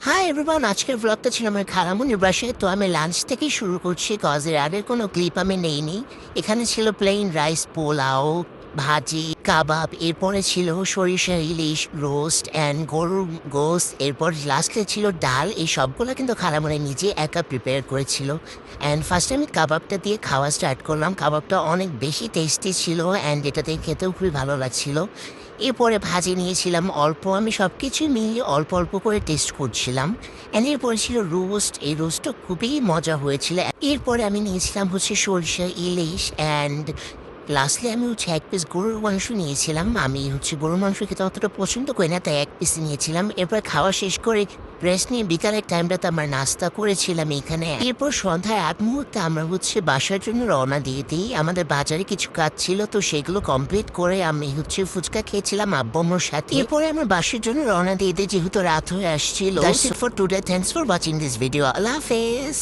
Hi everyone, আজকের ব্লগটা ছিল আমার খালামুনির বাসায়। তো আমি লাঞ্চ থেকেই শুরু করছি, কজ এর আগের কোনো ক্লিপ আমি নেইনি। এখানে ছিল প্লেন রাইস, পোলাও, ভাজি, কাবাব, এরপরে ছিল সরিষা ইলিশ, রোস্ট অ্যান্ড গরুর গোস্ত, এরপর লাস্টে ছিল ডাল। এই সবগুলো কিন্তু খালামুনি নিজে একা প্রিপেয়ার করেছিল। অ্যান্ড ফার্স্টে আমি কাবাবটা দিয়ে খাওয়া স্টার্ট করলাম। কাবাবটা অনেক বেশি টেস্টি ছিল অ্যান্ড এটাতে খেতেও খুবই ভালো লাগছিল। এরপরে ভাজি নিয়েছিলাম অল্প, আমি সব কিছু মিলিয়ে অল্প অল্প করে টেস্ট করছিলাম। অ্যান্ড এরপরে ছিল রোস্ট, এই রোস্টটা খুবই মজা হয়েছিল। এরপরে আমি নিয়েছিলাম সরিষা ইলিশ অ্যান্ড লাস্টলি আমি এক পিস গরুর মাংস নিয়েছিলাম। আমি গরুর মাংস খেতে অতটা পছন্দ করি না, তাই এক পিস নিয়েছিলাম। এরপর খাওয়া শেষ করে রেস্ট নিয়ে বিকালের টাইমটাতে আমরা নাস্তা করেছিলাম এখানে। এরপর সন্ধ্যায় আগ মুহূর্তে আমরা বাসার জন্য রওনা দিয়ে দিই। আমাদের বাজারে কিছু কাজ ছিল, তো সেগুলো কমপ্লিট করে আমি ফুচকা খেয়েছিলাম আব্বু আম্মুর সাথে। এরপরে আমরা বাসার জন্য রওনা দিয়ে দিই, যেহেতু রাত হয়ে আসছিল। For today, thanks for watching this video. Allah হাফেজ।